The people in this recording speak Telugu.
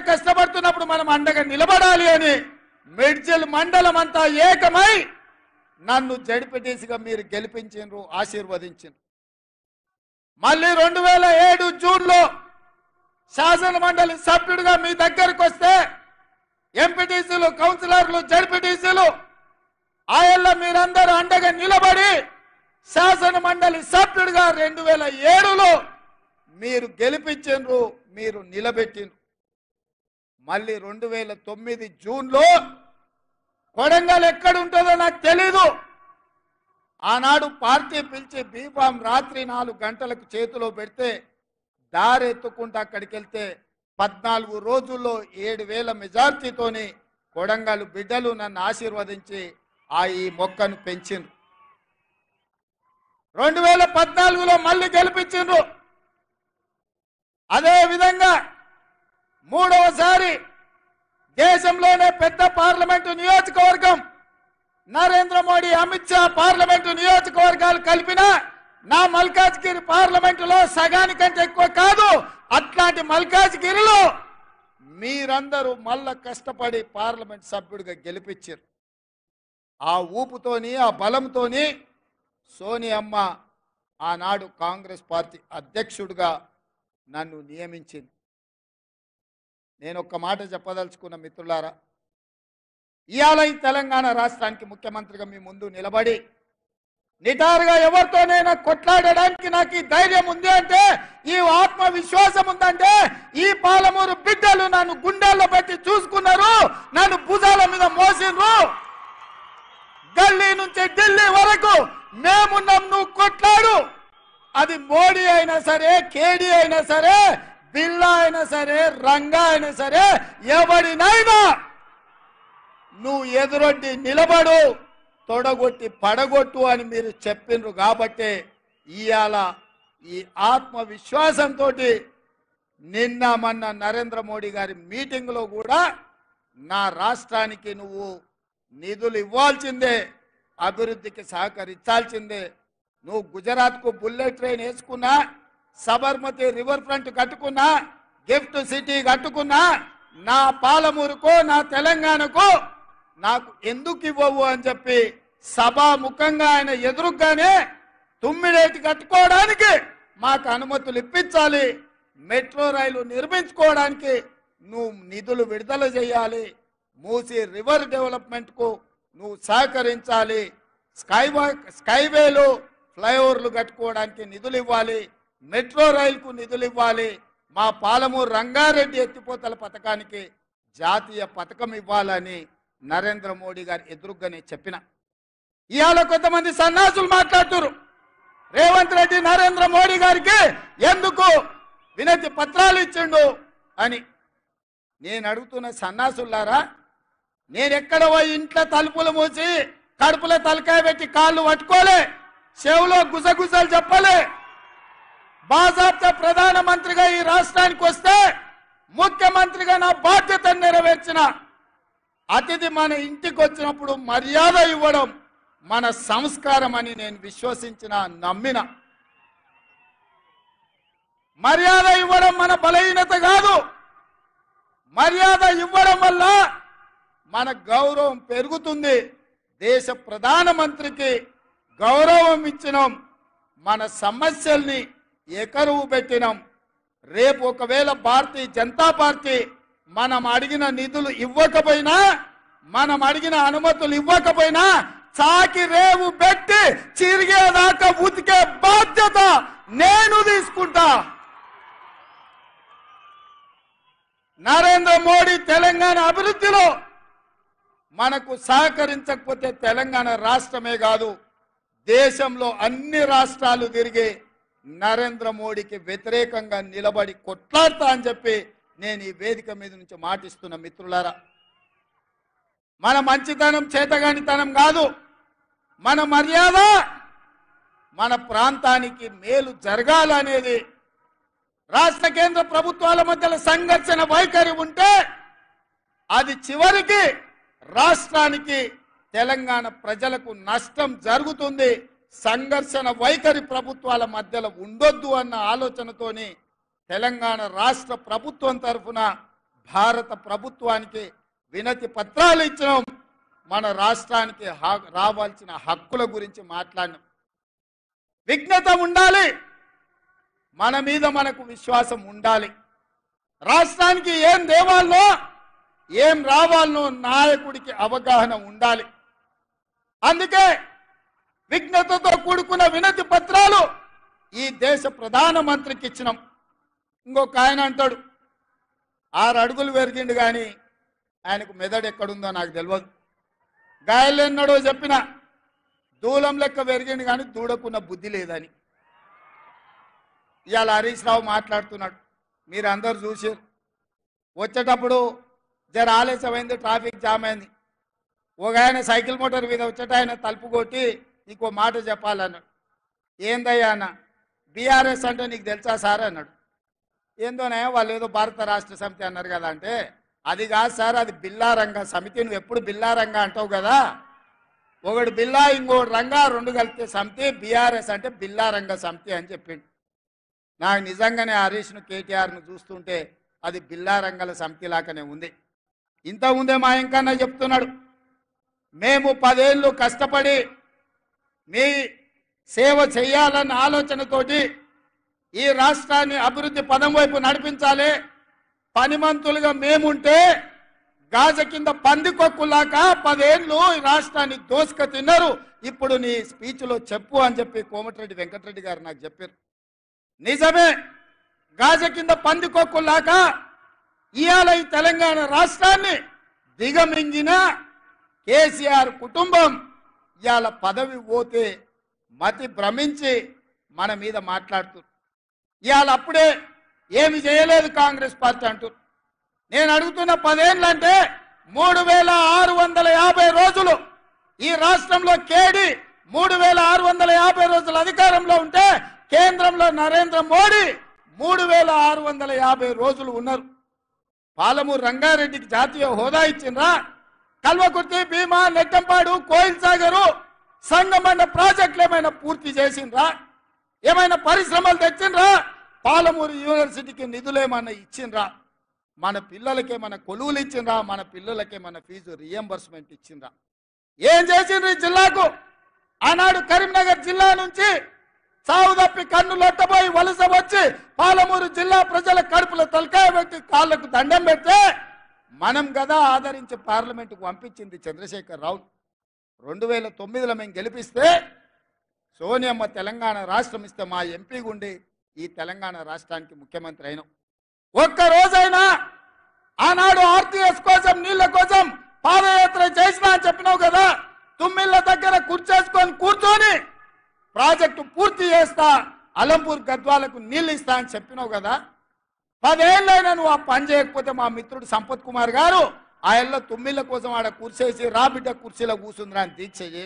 కష్టపడుతున్నప్పుడు మనం అండగా నిలబడాలి అని మిడ్జిల్ మండలం అంతా ఏకమై నన్ను జడ్పీటీసీగా మీరు గెలిపించారు, ఆశీర్వదించారు. మళ్ళీ 2007 జూన్లో శాసన మండలి సభ్యుడిగా మీ దగ్గరికి వస్తే ఎంపీటీసీలు, కౌన్సిలర్లు, జడ్పీటీసీలు ఆయల్ల మీరందరూ అండగా నిలబడి శాసన మండలి సభ్యుడిగా 2007లో మీరు గెలిపించారు, మీరు నిలబెట్టిండ్రు. మళ్ళీ 2009 జూన్లో కొడంగల్ ఎక్కడ ఉంటుందో నాకు తెలీదు. ఆనాడు పార్టీ పిలిచి బీఫామ్ రాత్రి 4 గంటలకు చేతిలో పెడితే దారెత్తుకుంటూ అక్కడికి వెళ్తే 14 రోజుల్లో 7,000 మెజార్టీతోని కొడంగల్ బిడ్డలు నన్ను ఆశీర్వదించి ఈ మొక్కను పెంచిండ్రు. 2014లో మళ్ళీ గెలిపించిండ్రు. అదే విధంగా మూడవసారి దేశంలోనే పెద్ద పార్లమెంటు నియోజకవర్గం నరేంద్ర మోడీ, అమిత్ షా పార్లమెంటు నియోజకవర్గాలు కలిపిన నా మల్కాజ్గిరి పార్లమెంటులో సగానికంటే ఎక్కువ కాదు. అట్లాంటి మల్కాజ్గిరిలో మీరందరూ మళ్ళా కష్టపడి పార్లమెంట్ సభ్యుడిగా గెలిపించారు. ఆ ఊపుతోని, ఆ బలంతోని సోనియమ్మ ఆనాడు కాంగ్రెస్ పార్టీ అధ్యక్షుడిగా నన్ను నియమించింది. నేను ఒక్క మాట చెప్పదలుచుకున్న మిత్రులారా, ఇవాళ ఈ తెలంగాణ రాష్ట్రానికి ముఖ్యమంత్రిగా మీ ముందు నిలబడి నిటారుగా ఎవరితోనైనా కొట్లాడడానికి నాకు ఈ ధైర్యం ఉంది అంటే, ఈ ఆత్మవిశ్వాసం ఉందంటే, ఈ పాలమూరు బిడ్డలు నన్ను గుండెల్లో పెట్టి చూసుకున్నారు, నన్ను భుజాల మీద మోసిండ్రు. గల్లీ నుంచి ఢిల్లీ వరకు మేమున్నాం, నువ్వు కొట్లాడు. అది మోడీ అయినా సరే, కేడీ అయినా సరే, బిల్లా అయినా సరే, రంగా అయినా సరే, ఎవరినైనా నువ్వు ఎదురొడ్డి నిలబడు, తొడగొట్టి పడగొట్టు అని మీరు చెప్పిండ్రు. కాబట్టి ఇవాళ ఈ ఆత్మవిశ్వాసంతో నిన్న మొన్న నరేంద్ర మోడీ గారి మీటింగ్లో కూడా నా రాష్ట్రానికి నువ్వు నిధులు ఇవ్వాల్సిందే, అభివృద్ధికి సహకరించాల్సిందే. నువ్వు గుజరాత్కు బుల్లెట్ ట్రైన్ వేసుకున్నా, సబర్మతి రివర్ ఫ్రంట్ కట్టుకున్నా, గిఫ్ట్ సిటీ కట్టుకున్నా, నా పాలమూరుకో నా తెలంగాణకు నాకు ఎందుకు ఇవ్వవు అని చెప్పి సభాముఖంగా ఆయన ఎదురుగానే తుమ్మిడేటి కట్టుకోవడానికి మాకు అనుమతులు ఇప్పించాలి, మెట్రో రైలు నిర్మించుకోవడానికి నువ్వు నిధులు విడుదల చేయాలి, మూసీ రివర్ డెవలప్మెంట్కు నువ్వు సహకరించాలి, స్కైవేలు ఫ్లైఓవర్లు కట్టుకోవడానికి నిధులు ఇవ్వాలి, మెట్రో రైలుకు నిధులు ఇవ్వాలి, మా పాలమూరు రంగారెడ్డి ఎత్తిపోతల పథకానికి జాతీయ పథకం ఇవ్వాలని నరేంద్ర మోడీ గారు ఎదురుగానే చెప్పిన. ఇవాళ కొంతమంది సన్నాసులు మాట్లాడుతున్నారు, రేవంత్ రెడ్డి నరేంద్ర మోడీ గారికి ఎందుకు వినతి పత్రాలు ఇచ్చిండు అని. నేను అడుగుతున్న సన్నాసులారా, నేను ఎక్కడ పోయి ఇంట్లో తలుపులు మూసి కడుపులో తలకాయ పెట్టి కాళ్ళు పట్టుకోలే, చెవులో గుసగుసలు చెప్పలే. బాజాబ్తా ప్రధానమంత్రిగా ఈ రాష్ట్రానికి వస్తే ముఖ్యమంత్రిగా నా బాధ్యతను నెరవేర్చిన. అతిథి మన ఇంటికి వచ్చినప్పుడు మర్యాద ఇవ్వడం మన సంస్కారం అని నేను విశ్వసించిన, నమ్మిన. మర్యాద ఇవ్వడం మన బలహీనత కాదు. మర్యాద ఇవ్వడం వల్ల మన గౌరవం పెరుగుతుంది. దేశ ప్రధానమంత్రికి గౌరవం ఇచ్చినాం, మన సమస్యల్ని ఏకరువు పెట్టినాం. రేపు ఒకవేళ భారతీయ జనతా పార్టీ మనం అడిగిన నిధులు ఇవ్వకపోయినా, మనం అడిగిన అనుమతులు ఇవ్వకపోయినా చాకి రేవు పెట్టి చిరిగేదాకా ఉతికే బాధ్యత నేను తీసుకుంటా. నరేంద్ర మోడీ తెలంగాణ అభివృద్ధిలో మనకు సహకరించకపోతే తెలంగాణ రాష్ట్రమే కాదు, దేశంలో అన్ని రాష్ట్రాలు తిరిగి నరేంద్ర మోడీకి వ్యతిరేకంగా నిలబడి కొట్లాడతా అని చెప్పి నేను ఈ వేదిక మీద నుంచి మాటిస్తున్న మిత్రులారా. మన మంచితనం చేతగానితనం కాదు, మన మర్యాద మన ప్రాంతానికి మేలు జరగాలనేది. రాష్ట్ర కేంద్ర ప్రభుత్వాల మధ్యలో సంఘర్షణ వైఖరి ఉంటే అది చివరికి రాష్ట్రానికి, తెలంగాణ ప్రజలకు నష్టం జరుగుతుంది. సంఘర్షణ వైఖరి ప్రభుత్వాల మధ్యలో ఉండొద్దు అన్న ఆలోచనతోని తెలంగాణ రాష్ట్ర ప్రభుత్వం తరఫున భారత ప్రభుత్వానికి వినతి పత్రాలు ఇచ్చినాం. మన రాష్ట్రానికి రావాల్సిన హక్కుల గురించి మాట్లాడినాం. విజ్ఞత ఉండాలి, మన మీద మనకు విశ్వాసం ఉండాలి. రాష్ట్రానికి ఏం దేవాలనో ఏం రావాలనో నాయకుడికి అవగాహన ఉండాలి. అందుకే విజ్ఞతతో కూడుకున్న వినతి పత్రాలు ఈ దేశ ప్రధానమంత్రికి ఇచ్చినాం. ఇంకొక ఆయన అంటాడు 6 అడుగులు పెరిగిండు కానీ ఆయనకు మెదడు ఎక్కడుందో నాకు తెలియదు. గాయలు ఎన్నడో చెప్పిన దూలం లెక్క పెరిగిండు కానీ దూడకున్న బుద్ధి లేదని. ఇవాళ హరీష్ రావు మాట్లాడుతున్నాడు, మీరు అందరు చూసారు. వచ్చేటప్పుడు జర ఆలస్యమైంది, ట్రాఫిక్ జామ్ అయింది. ఒక ఆయన సైకిల్ మోటార్ మీద వచ్చేట ఆయన తలుపు కొట్టి ఇంకో మాట చెప్పాలన్నాడు. ఏందయ్యా అన్న, బీఆర్ఎస్ అంటే నీకు తెలుసా సార్ అన్నాడు. ఏందోనే వాళ్ళు ఏదో భారత రాష్ట్ర సమితి అన్నారు కదా అంటే, అది కాదు సార్, అది బిల్లారంగ సమితి. నువ్వు ఎప్పుడు బిల్లారంగ అంటావు కదా, ఒకటి బిల్లా ఇంకోటి రంగా, 2 కలిపితే సమితి. బీఆర్ఎస్ అంటే బిల్లారంగ సమితి అని చెప్పిండు. నాకు నిజంగానే హరీష్ను కేటీఆర్ను చూస్తుంటే అది బిల్లారంగల సమితి లాగానే ఉంది. ఇంతకుముందే మా ఇంకన్నా చెప్తున్నాడు, మేము 10 ఏళ్ళు కష్టపడి మీ సేవ చేయాలన్న ఆలోచనతోటి ఈ రాష్ట్రాన్ని అభివృద్ధి పదం వైపు నడిపించాలి. పనిమంతులుగా మేముంటే గాజ కింద పందికొక్కులాగా 10 ఏళ్ళు ఈ రాష్ట్రాన్ని దోసుక తిన్నారు. ఇప్పుడు నీ స్పీచ్లో చెప్పు అని చెప్పి కోమటిరెడ్డి వెంకటరెడ్డి గారు నాకు చెప్పారు. నిజమే, గాజ కింద పందికొక్కులాగా ఇవాళ ఈ తెలంగాణ రాష్ట్రాన్ని దిగమింగిన కేసీఆర్ కుటుంబం ఇవాళ పదవి పోతే మతి భ్రమించి మన మీద మాట్లాడుతున్నారు. ఇవాళ అప్పుడే ఏమి చేయలేదు కాంగ్రెస్ పార్టీ అంటూ. నేను అడుగుతున్న 10 ఏళ్ళు అంటే 3650 రోజులు ఈ రాష్ట్రంలో కేడి 3650 రోజులు అధికారంలో ఉంటే కేంద్రంలో నరేంద్ర మోడీ 3650 రోజులు ఉన్నారు. పాలమూరు రంగారెడ్డికి జాతీయ హోదా ఇచ్చిండ్రా? కల్వకుర్తి, భీమా, నెట్టంపాడు, కోయిల్ సాగరు, సంగమన్న ప్రాజెక్టులు ఏమైనా పూర్తి చేసిండ్రా? ఏమైనా పరిశ్రమలు తెచ్చిండ్రా? పాలమూరు యూనివర్సిటీకి నిధులు ఏమైనా ఇచ్చిండ్రా? మన పిల్లలకేమైనా కొలువులు ఇచ్చిండ్రా? మన పిల్లలకేమైనా ఫీజు రియంబర్స్మెంట్ ఇచ్చిండ్రా? ఏం చేసిండ్రు ఈ జిల్లాకు? ఆనాడు కరీంనగర్ జిల్లా నుంచి సాగు తప్పి కన్ను లొట్టబోయి వలస వచ్చి పాలమూరు జిల్లా ప్రజల కడుపుల తలకాయ పెట్టి కాళ్లకు దండం పెడితే మనం కదా ఆదరించి పార్లమెంటుకు పంపించింది చంద్రశేఖర్ రావు. 2009లో మేము గెలిపిస్తే సోనియమ్మ తెలంగాణ రాష్ట్రం ఇస్తే మా ఎంపీ గుండి ఈ తెలంగాణ రాష్ట్రానికి ముఖ్యమంత్రి అయినాం. ఒక్క రోజైనా ఆనాడు ఆర్టీఎస్ కోసం నీళ్ల కోసం పాదయాత్ర చేసినా అని చెప్పినావు కదా. తుమ్మిళ్ళ దగ్గర కూర్చొని ప్రాజెక్టు పూర్తి చేస్తా, అలంపూర్ గద్వాలకు నీళ్ళు ఇస్తా అని చెప్పినావు కదా. 10 ఏళ్ళైనా నువ్వు ఆ పని చేయకపోతే మా మిత్రుడు సంపత్ కుమార్ గారు ఆ ఏళ్ళ తుమ్మిళ్ళ కోసం ఆడ కుర్చేసి రాబిడ్డ కుర్చీలో కూర్చుందిరా అని దీక్ష చేసి